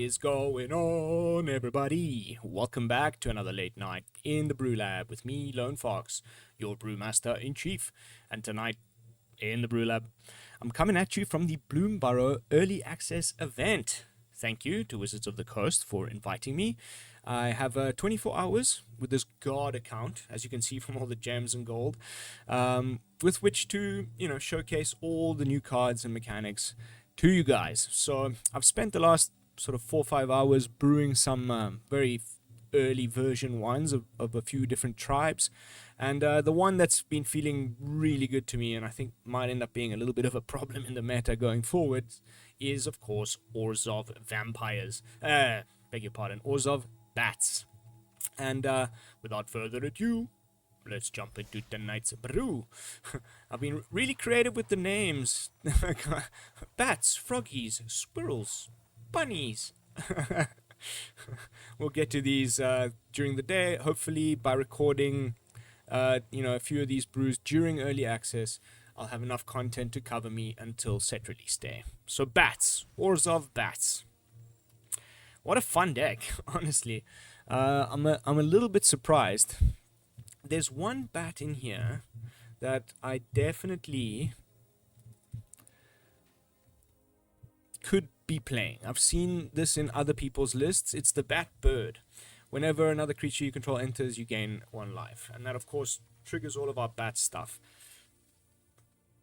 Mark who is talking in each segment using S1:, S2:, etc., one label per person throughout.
S1: is going on, everybody? Welcome back to another late night in the BrewLab with me, Lone Fox, your Brewmaster-in-Chief. And tonight in the BrewLab, I'm coming at you from the Bloomburrow Early Access event. Thank you to Wizards of the Coast for inviting me. I have 24 hours with this God account, as you can see from all the gems and gold, with which to, showcase all the new cards and mechanics to you guys. So I've spent the last sort of 4 or 5 hours brewing some very early version ones of a few different tribes, and the one that's been feeling really good to me and I think might end up being a little bit of a problem in the meta going forward is, of course, Orzhov Vampires. Beg your pardon, Orzhov Bats. And without further ado, let's jump into tonight's brew. I've been really creative with the names. Bats, froggies, squirrels, bunnies. We'll get to these during the day. Hopefully by recording a few of these brews during early access, I'll have enough content to cover me until set release day. So Bats, Orzhov Bats. What a fun deck, honestly. I'm a little bit surprised. There's one bat in here that I definitely could be playing. I've seen this in other people's lists. It's the Bat Bird. Whenever another creature you control enters, you gain 1 life. And that, of course, triggers all of our bat stuff.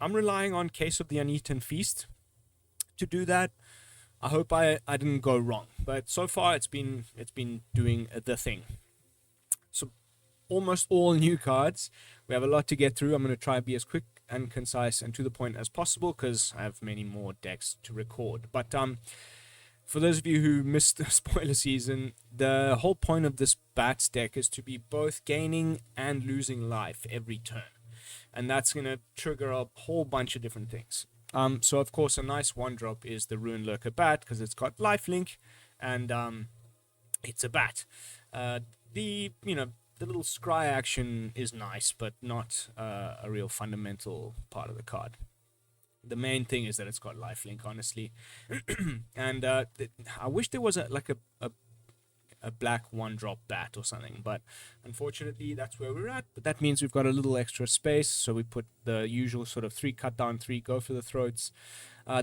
S1: I'm relying on Case of the Uneaten Feast to do that. I hope I didn't go wrong. But so far, it's been doing the thing. So almost all new cards. We have a lot to get through. I'm going to try and be as quick and concise and to the point as possible because I have many more decks to record. But for those of you who missed the spoiler season, the whole point of this Bats deck is to be both gaining and losing life every turn. And that's going to trigger a whole bunch of different things. So, of course, a nice 1-drop is the Ruin-Lurker Bat because it's got lifelink and it's a bat. The little scry action is nice, but not a real fundamental part of the card. The main thing is that it's got lifelink, honestly. And I wish there was a black 1-drop bat or something, but unfortunately that's where we're at. But that means we've got a little extra space, so we put the usual sort of 3 cut down, 3 go for the throats.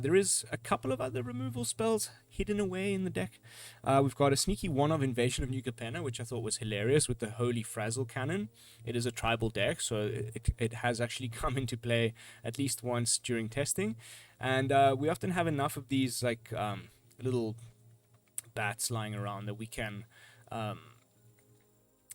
S1: There is a couple of other removal spells hidden away in the deck. We've got a sneaky one of Invasion of New Capenna, which I thought was hilarious with the Holy Frazzle Cannon. It is a tribal deck, so it has actually come into play at least once during testing. And we often have enough of these like little bats lying around that we can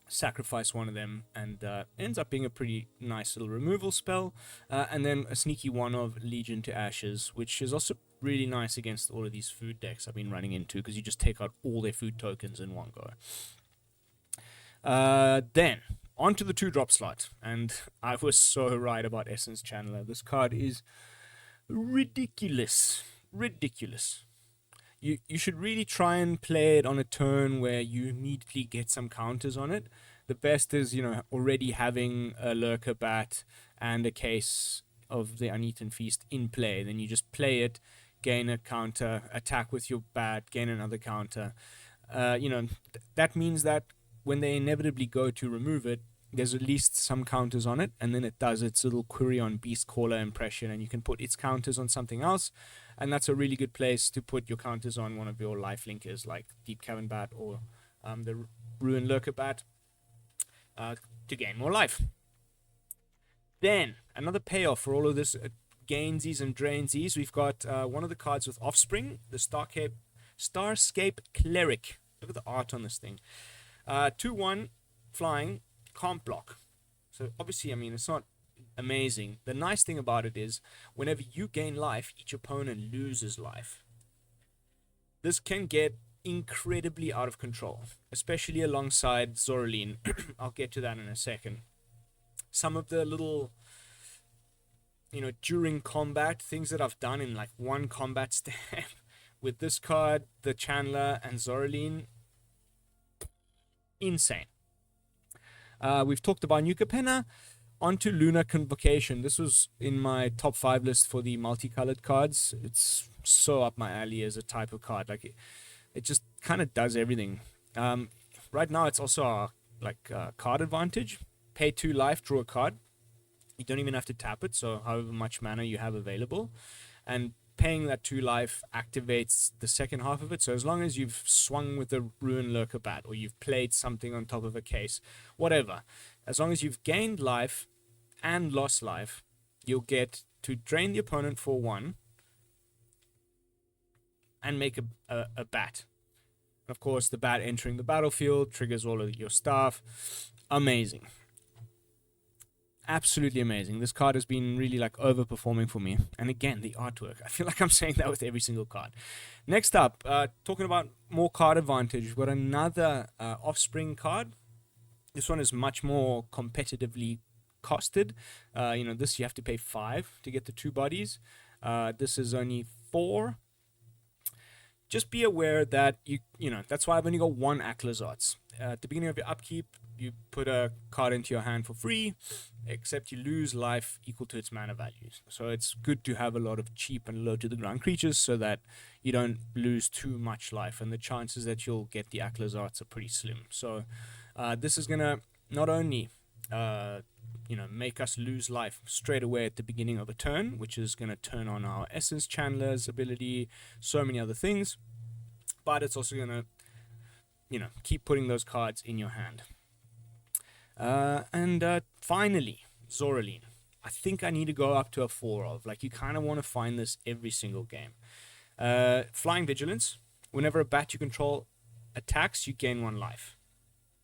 S1: sacrifice one of them, and ends up being a pretty nice little removal spell. And then a sneaky one of Legion to Ashes, which is also really nice against all of these food decks I've been running into, because you just take out all their food tokens in one go. Then onto the 2-drop slot, and I was so right about Essence Channeler. This card is ridiculous. You should really try and play it on a turn where you immediately get some counters on it. The best is, already having a Lurker Bat and a Case of the Uneaten Feast in play. Then you just play it, gain a counter, attack with your bat, gain another counter. That means that when they inevitably go to remove it, there's at least some counters on it, and then it does its little query on Beast Caller impression, and you can put its counters on something else, and that's a really good place to put your counters on one of your life linkers like Deep-Cavern Bat or the Ruin-Lurker Bat to gain more life. Then, another payoff for all of this gainsies and drainsies, we've got one of the cards with Offspring, the Starscape Cleric. Look at the art on this thing. 2/1 flying, can't block. So obviously, it's not amazing. The nice thing about it is whenever you gain life, each opponent loses life. This can get incredibly out of control, especially alongside Zoraline. I'll get to that in a second. Some of the little during combat things that I've done in like one combat step with this card, the Channeler, and Zoraline, insane. We've talked about New Capenna. Onto Lunar Convocation. This was in my top 5 list for the multicolored cards. It's so up my alley as a type of card. Like, It just kind of does everything. Right now, it's also card advantage. Pay 2 life, draw a card. You don't even have to tap it, so however much mana you have available. And paying that 2 life activates the second half of it. So as long as you've swung with a Ruin-Lurker Bat, or you've played something on top of a case, whatever, as long as you've gained life and lost life, you'll get to drain the opponent for 1 and make a bat. Of course, the bat entering the battlefield triggers all of your stuff. Amazing. Absolutely amazing. This card has been really like overperforming for me. And again, the artwork. I feel like I'm saying that with every single card. Next up, talking about more card advantage, we've got another Offspring card. This one is much more competitively costed. This you have to pay 5 to get the 2 bodies. This is only 4. Just be aware that that's why I've only got 1 Aclazotz. At the beginning of your upkeep, you put a card into your hand for free, except you lose life equal to its mana values. So it's good to have a lot of cheap and low to the ground creatures so that you don't lose too much life, and the chances that you'll get the Aclazotz are pretty slim. So this is gonna not only make us lose life straight away at the beginning of a turn, which is going to turn on our Essence Channeler's ability, so many other things, but it's also going to, keep putting those cards in your hand. And finally, Zoraline. I think I need to go up to a 4 of. Like, you kind of want to find this every single game. Flying Vigilance. Whenever a bat you control attacks, you gain 1 life.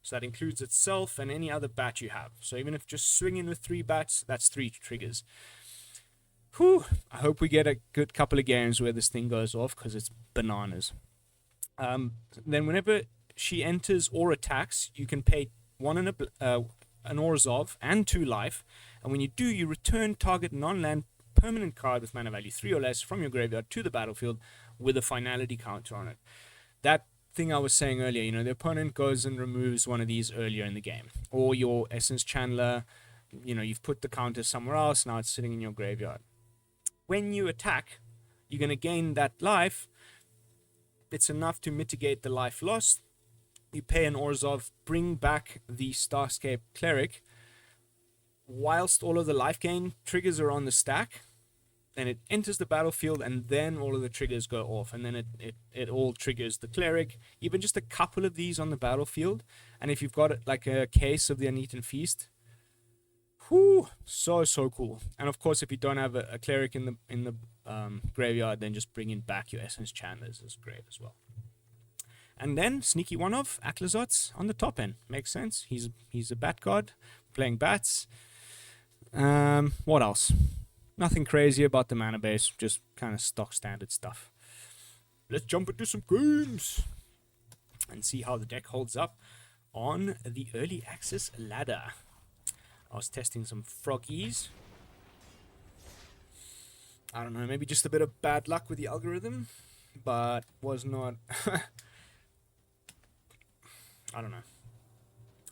S1: So that includes itself and any other bat you have. So even if just swing in with 3 bats, that's 3 triggers. Whew. I hope we get a good couple of games where this thing goes off, because it's bananas. Then whenever she enters or attacks, you can pay 1 an Orzhov and 2 life. And when you do, you return target non-land permanent card with mana value 3 or less from your graveyard to the battlefield with a finality counter on it. That thing I was saying earlier, the opponent goes and removes one of these earlier in the game, or your Essence Channeler, you've put the counter somewhere else, now it's sitting in your graveyard. When you attack, you're going to gain that life. It's enough to mitigate the life lost. You pay an Orzhov, bring back the Starscape Cleric. Whilst all of the life gain triggers are on the stack, then it enters the battlefield, and then all of the triggers go off, and then it all triggers the Cleric. Even just a couple of these on the battlefield, and if you've got like a case of the Uneaten Feast, whoo, so cool. And of course, if you don't have a Cleric in the graveyard, then just bringing back your Essence Channelers is great as well. And then sneaky one of Aclazotz on the top end. Makes sense. He's a bat god playing bats. What else? Nothing crazy about the mana base, just kind of stock standard stuff. Let's jump into some games and see how the deck holds up on the early access ladder. I was testing some froggies. I don't know, maybe just a bit of bad luck with the algorithm, but was not... I don't know.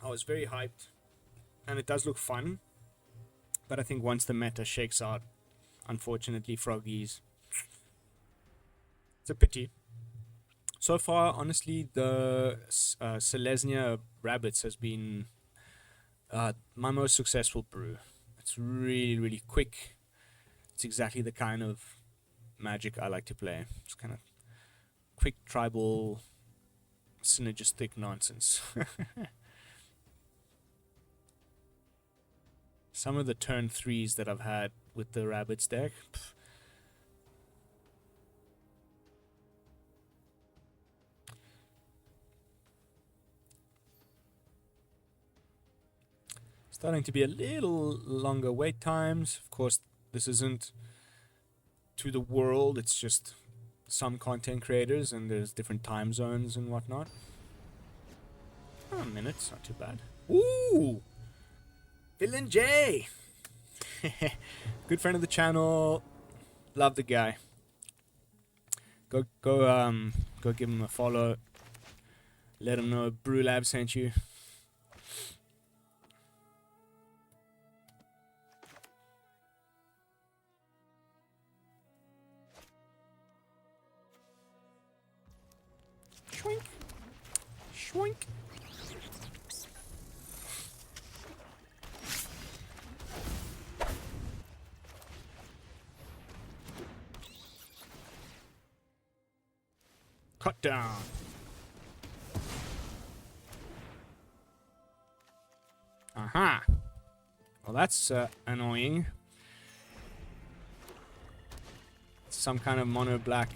S1: I was very hyped, and it does look fun, but I think once the meta shakes out, unfortunately, froggies, it's a pity. So far, honestly, the Selesnya Rabbits has been my most successful brew. It's really quick. It's exactly the kind of magic I like to play. It's kind of quick, tribal, synergistic nonsense. Some of the turn 3s that I've had with the Rabbits deck, starting to be a little longer wait times. Of course, this isn't to the world, it's just some content creators, and there's different time zones and whatnot. A minute's not too bad. Ooh! Villain J! Good friend of the channel. Love the guy. Go give him a follow. Let him know BrewLab sent you. Schwoink. Cut down. Aha. Well, that's annoying. Some kind of mono black.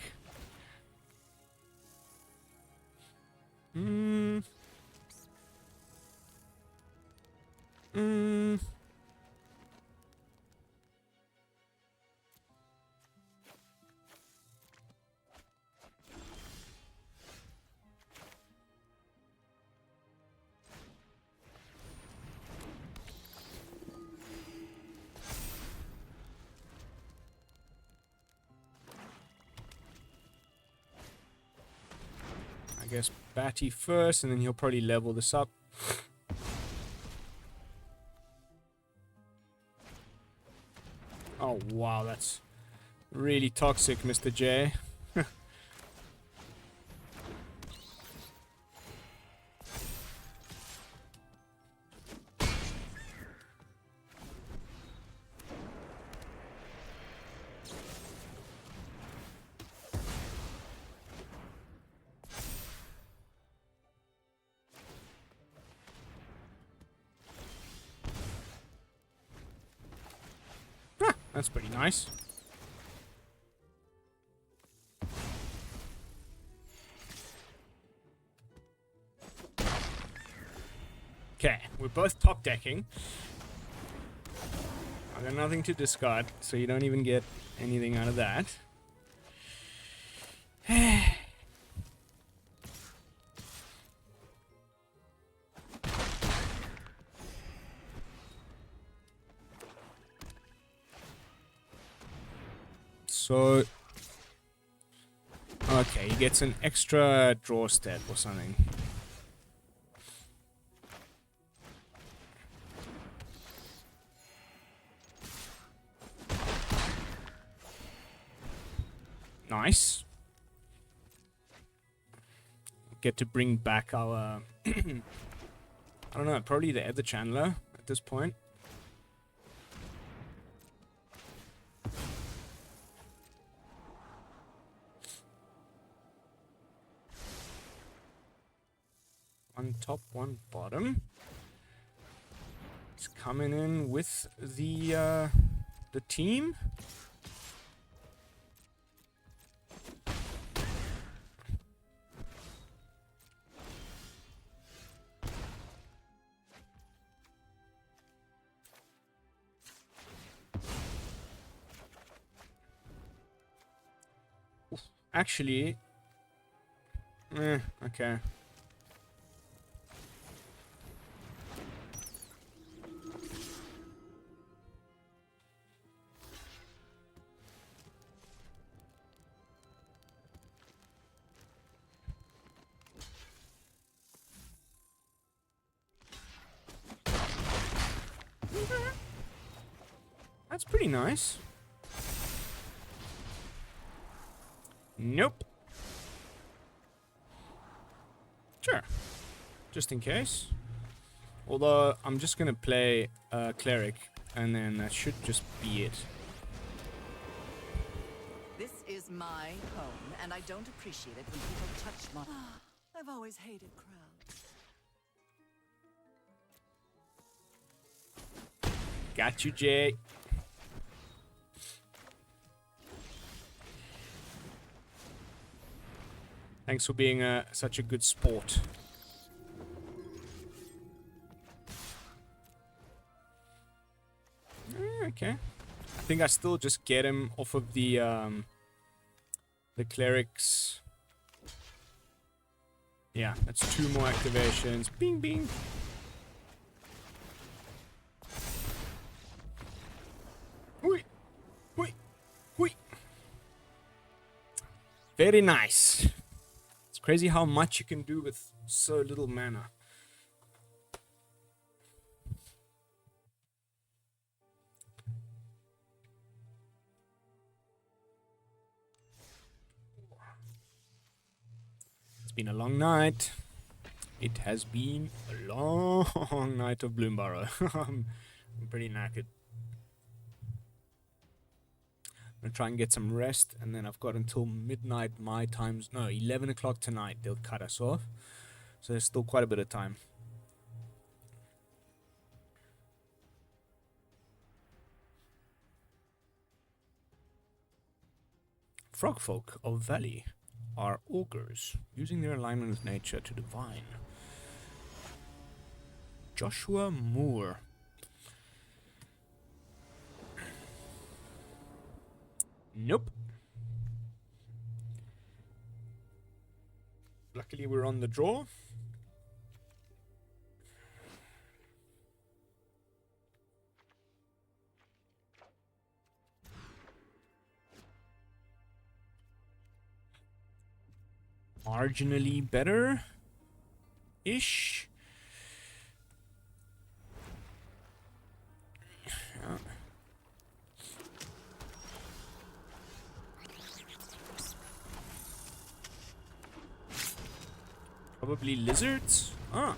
S1: I guess Batty first, and then he'll probably level this up. Oh wow, that's really toxic, Mr. J. That's pretty nice. Okay, we're both top decking. I got nothing to discard, so you don't even get anything out of that. So, okay, he gets an extra draw step or something. Nice. Get to bring back our, I don't know, probably the Ether Chandler at this point. One top, one bottom. It's coming in with the team. Actually, okay. That's pretty nice. Nope. Sure. Just in case. Although, I'm just gonna play Cleric, and then that should just be it.
S2: This is my home, and I don't appreciate it when people touch my... I've always hated crowds.
S1: Got you, Jay. Thanks for being such a good sport. Okay. I think I still just get him off of the clerics. Yeah, that's 2 more activations. Bing, bing. Hui, hui, hui. Very nice. It's crazy how much you can do with so little mana. It's been a long night. It has been a long night of Bloomburrow. I'm pretty knackered. I'm gonna try and get some rest, and then I've got until midnight my times. No, 11 o'clock tonight. They'll cut us off. So there's still quite a bit of time. Frogfolk of Valley are augurs, using their alignment with nature to divine. Joshua Moore. Nope. Luckily we're on the draw. Marginally better-ish. Yeah. Probably lizards? Ah.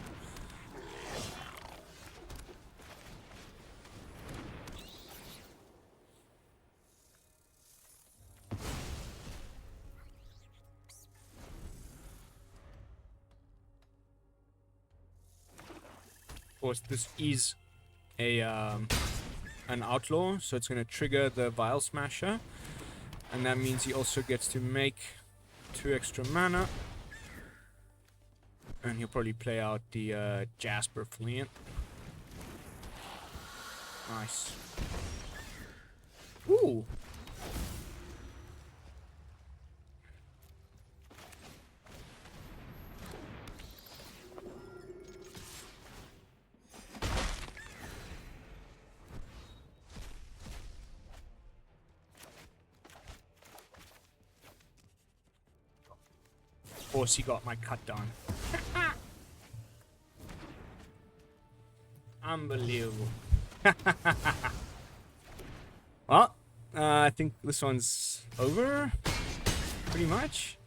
S1: Of course, this is a an outlaw, so it's going to trigger the Vial Smasher, and that means he also gets to make 2 extra mana, and he'll probably play out the Jasper Fleant. Nice. Ooh. Of course he got my cut down. Unbelievable. Well, I think this one's over, pretty much.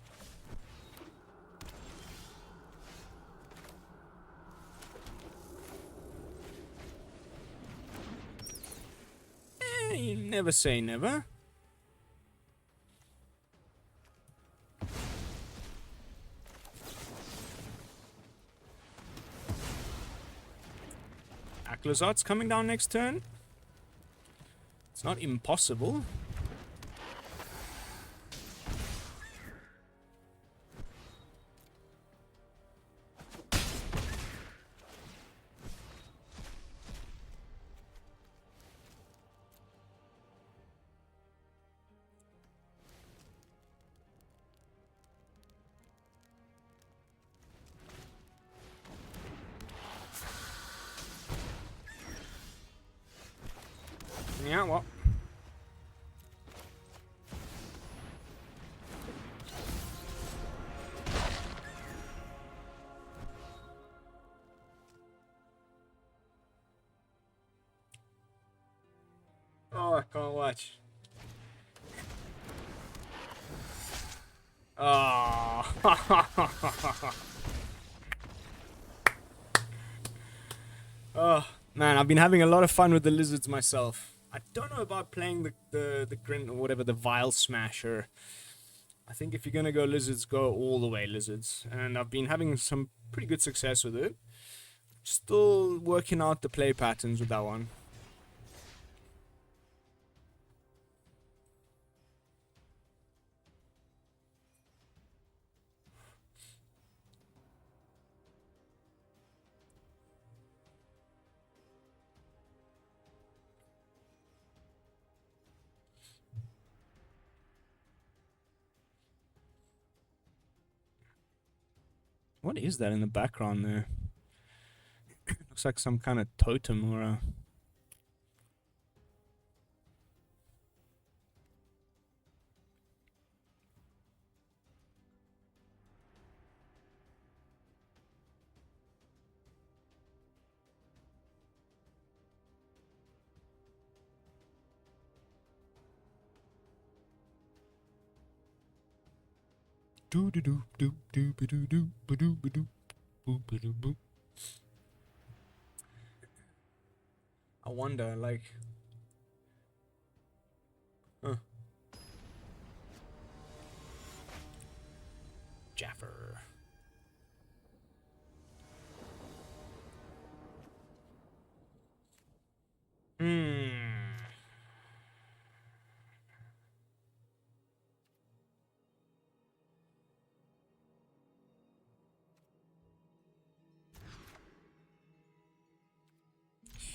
S1: You never say never. Aclazotz coming down next turn. It's not impossible. Yeah, well. Oh, I can't watch. Oh. Oh, man, I've been having a lot of fun with the lizards myself. I don't know about playing the Grin or whatever, the Vial Smasher. I think if you're gonna go lizards, go all the way lizards. And I've been having some pretty good success with it. Still working out the play patterns with that one. What is that in the background there? Looks like some kind of totem or a... Do do do do do do do do do do. Boop, boop, boop. I wonder, like... Huh. Jaffer.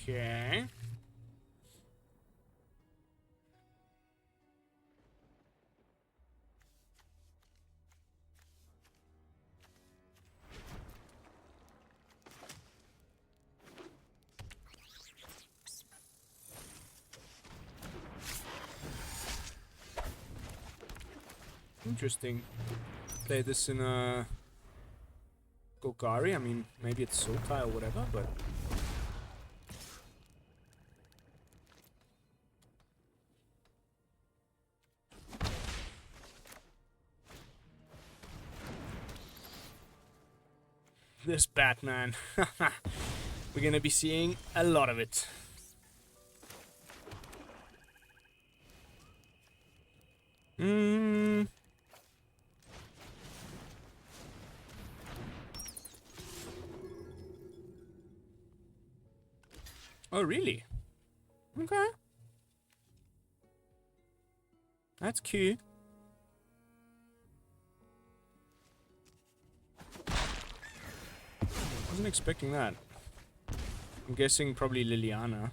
S1: Okay. Interesting. Play this in a Golgari. I mean, maybe it's Sultai or whatever, but this Batman. We're gonna be seeing a lot of it. Oh, really? Okay. That's cute. Wasn't expecting that. I'm guessing probably Liliana.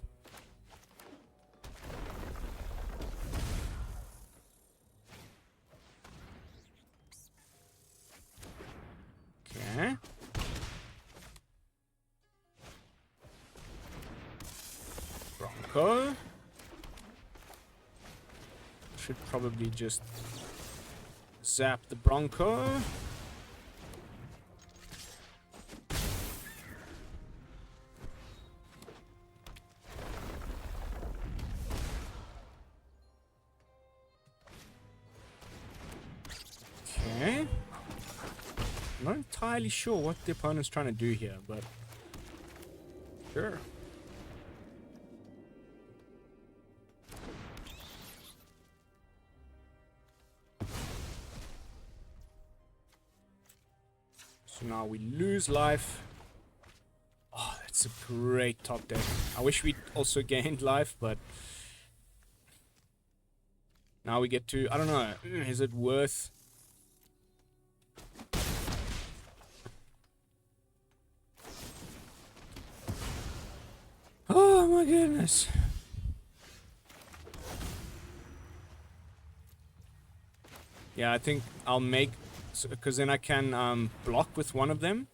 S1: Okay. Bronco. Should probably just zap the Bronco. Okay. I'm not entirely sure what the opponent's trying to do here, but sure. So now we lose life. Oh, that's a great top deck. I wish we also gained life, but now we get to, I don't know, is it worth... Oh my goodness. Yeah, I think I'll make, because then I can block with one of them.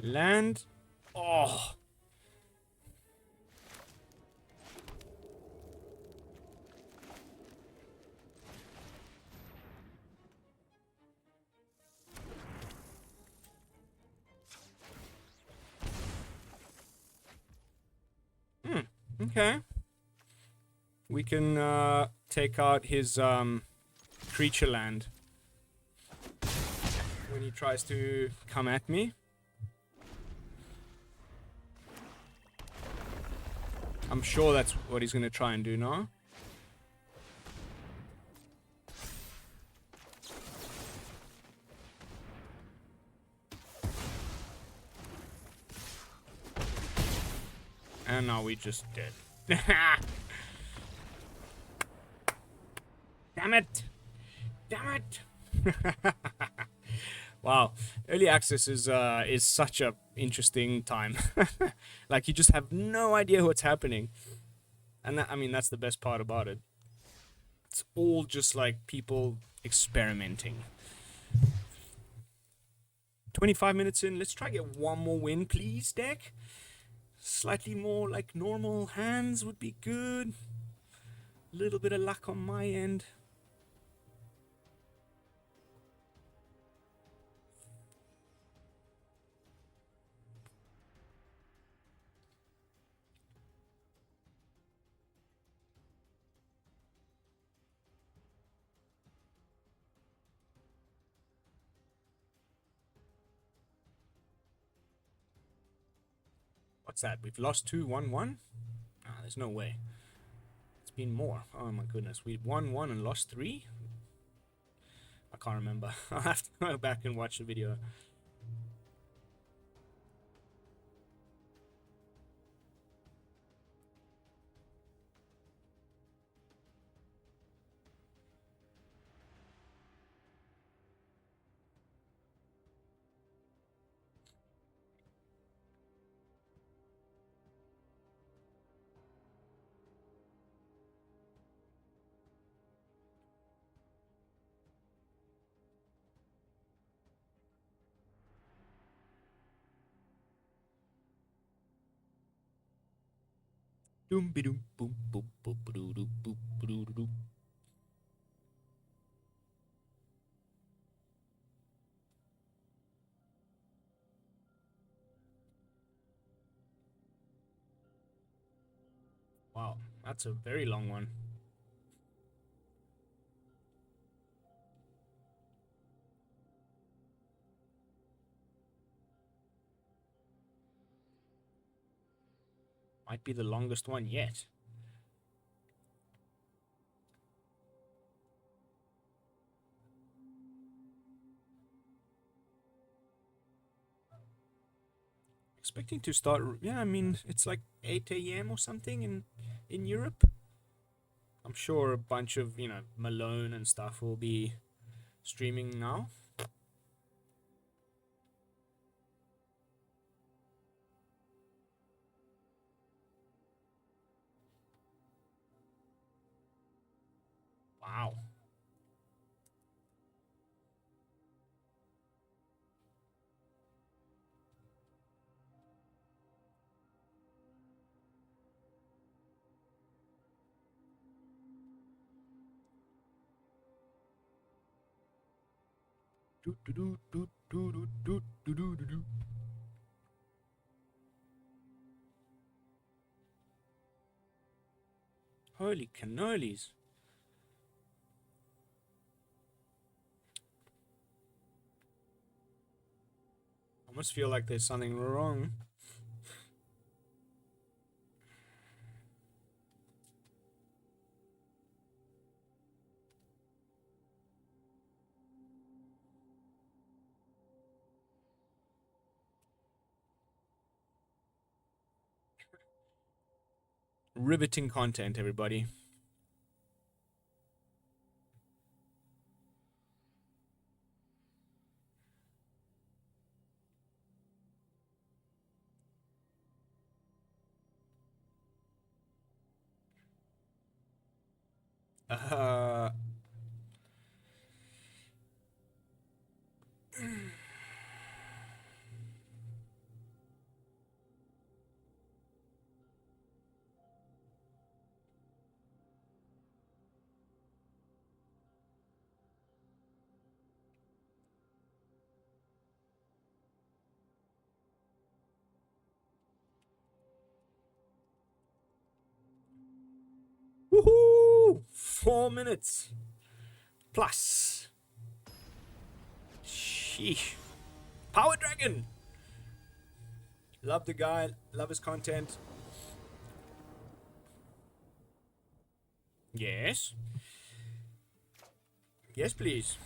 S1: Land. Oh. Okay. We can take out his creature land when he tries to come at me. I'm sure that's what he's going to try and do now. And now we just dead. Damn it! Damn it! Wow, early access is such a interesting time. Like, you just have no idea what's happening, and that, I mean, that's the best part about it. It's all just like people experimenting. 25 minutes in. Let's try get one more win, please, deck. Slightly more like normal hands would be good. A little bit of luck on my end. What's that? We've lost 2-1-1? Ah, there's no way. It's been more. Oh my goodness. We won 1 and lost 3? I can't remember. I'll have to go back and watch the video. Doom be doom boom boom boom boom boom boom boom boom. Wow, that's a very long one. Might be the longest one yet. Expecting to start, yeah, I mean, it's like 8 a.m. or something in Europe. I'm sure a bunch of, you know, Malone and stuff will be streaming now. Wow. Do, do, do, do, do, do, do, do, do, do. Holy cannolis. I almost feel like there's something wrong. Riveting content, everybody. Uh, woohoo! 4 minutes plus. Sheesh. Power Dragon. Love the guy. Love his content. Yes. Yes, please.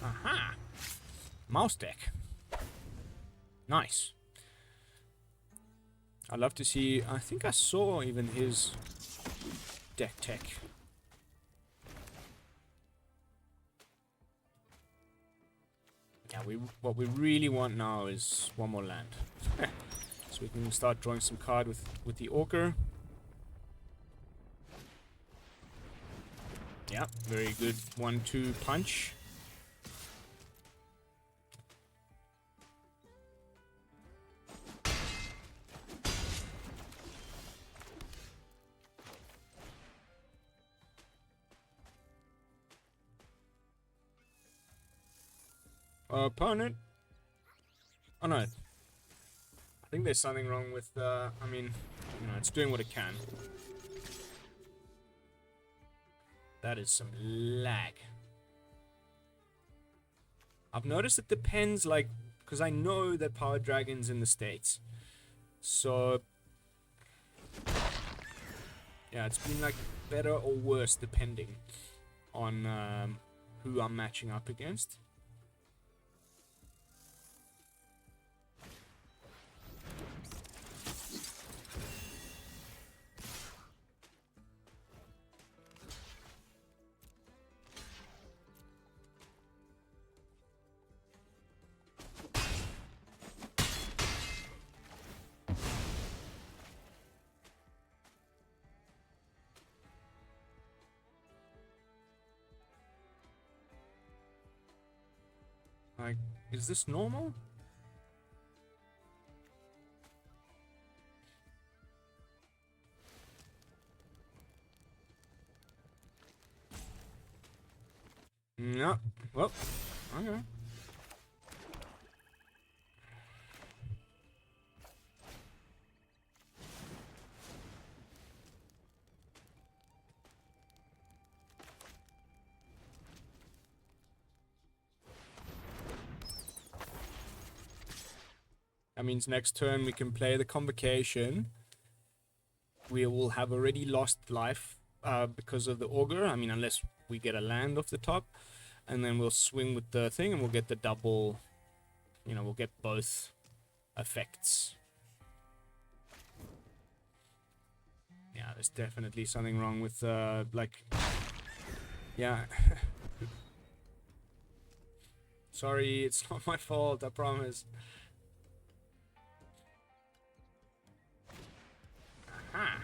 S1: Aha. Mouse deck. Nice. I'd love to see, I think I saw even his deck tech Yeah, what we really want now is one more land. So we can start drawing some card with the Augur. Yeah, very good 1-2 punch. Opponent. Oh no. I think there's something wrong with I mean, you know, it's doing what it can. That is some lag. I've noticed it depends, like, because I know that Power Dragon's in the States. So yeah, it's been like better or worse depending on who I'm matching up against. Like, is this normal? No. Well, okay. That means next turn we can play the Convocation. We will have already lost life because of the Augur. I mean, unless we get a land off the top. And then we'll swing with the thing and we'll get the double. You know, we'll get both effects. Yeah, there's definitely something wrong with, like... Yeah. Sorry, it's not my fault, I promise. Aha.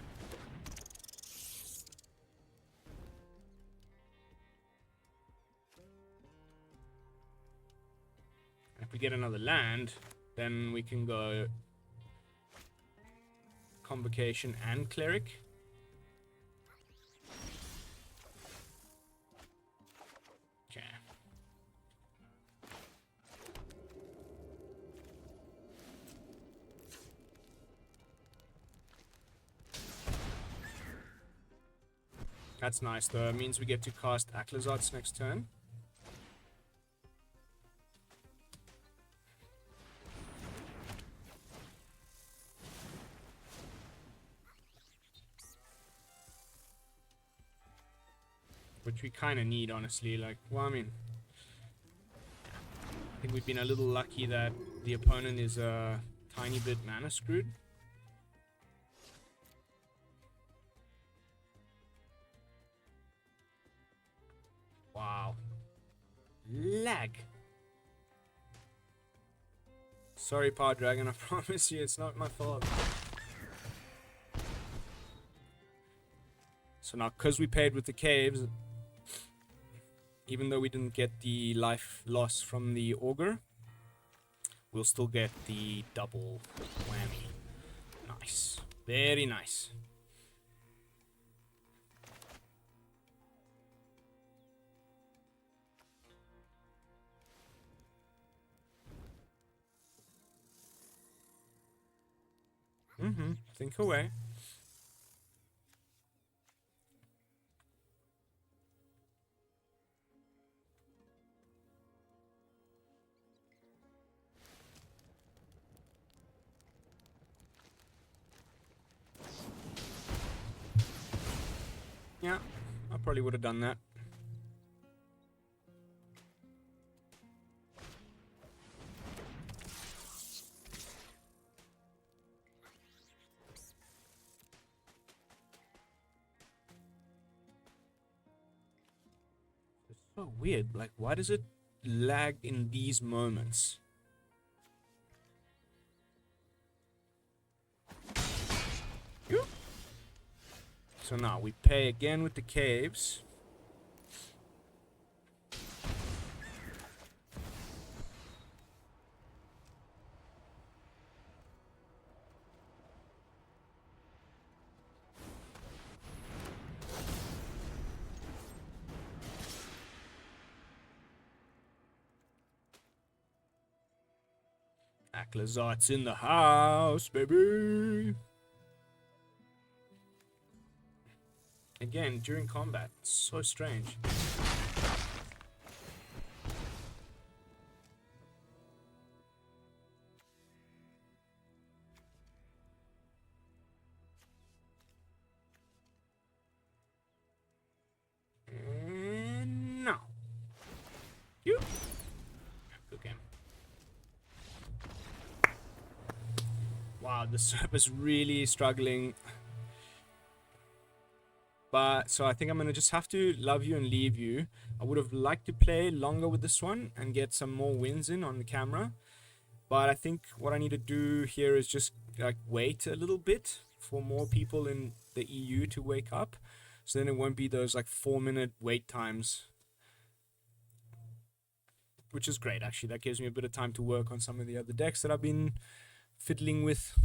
S1: If we get another land, then we can go Convocation and Cleric. Okay. That's nice though. It means we get to cast Aclazotz next turn. Which we kind of need, honestly. Like, well, I mean, I think we've been a little lucky that the opponent is a tiny bit mana screwed. Wow. Lag. Sorry, Power Dragon, I promise you it's not my fault. So now, because we paid with the caves, even though we didn't get the life loss from the Augur, we'll still get the double whammy. Nice. Very nice. Think away. Yeah, I probably would have done that. It's so weird. Like, why does it lag in these moments. Yoop. So now we pay again with the caves. Aclazotz in the house, baby. Again, during combat, so strange. And no. You. Good game. Wow, the server's really struggling. But so I think I'm gonna just have to love you and leave you. I would have liked to play longer with this one and get some more wins in on the camera. But I think what I need to do here is just like wait a little bit for more people in the EU to wake up. So then it won't be those like 4-minute wait times. Which is great actually. That gives me a bit of time to work on some of the other decks that I've been fiddling with.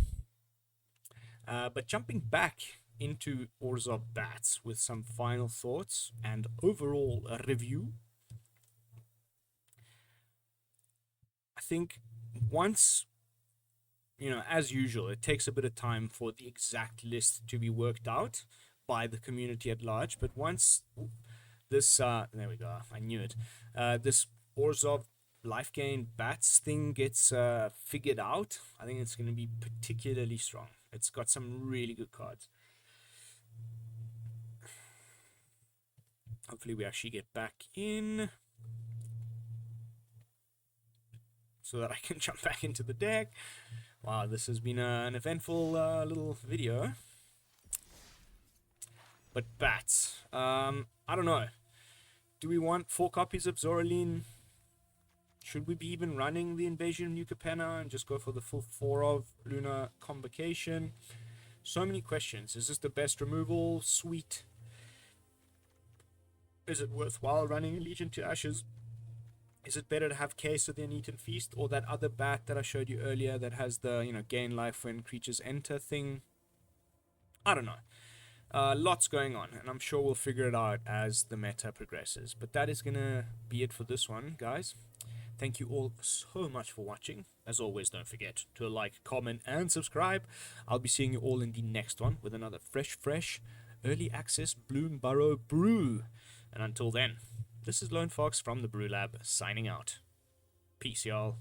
S1: But jumping back into Orzhov Bats with some final thoughts and overall review. I think once, you know, as usual, it takes a bit of time for the exact list to be worked out by the community at large. But once this, there we go, I knew it, this Orzhov life gain bats thing gets figured out, I think it's going to be particularly strong. It's got some really good cards. Hopefully we actually get back in so that I can jump back into the deck. Wow, this has been an eventful little video. But bats, I don't know. Do we want 4 copies of Zoraline? Should we be even running the Invasion of New Capenna and just go for the full 4 of Lunar Convocation? So many questions. Is this the best removal? Sweet. Is it worthwhile running Legion to Ashes? Is it better to have Case of the Uneaten Feast or that other bat that I showed you earlier that has the, you know, gain life when creatures enter thing? I don't know. Lots going on, and I'm sure we'll figure it out as the meta progresses. But that is going to be it for this one, guys. Thank you all so much for watching. As always, don't forget to like, comment, and subscribe. I'll be seeing you all in the next one with another fresh, early access Bloomburrow brew. And until then, this is Lone Fox from the BrewLab signing out. Peace, y'all.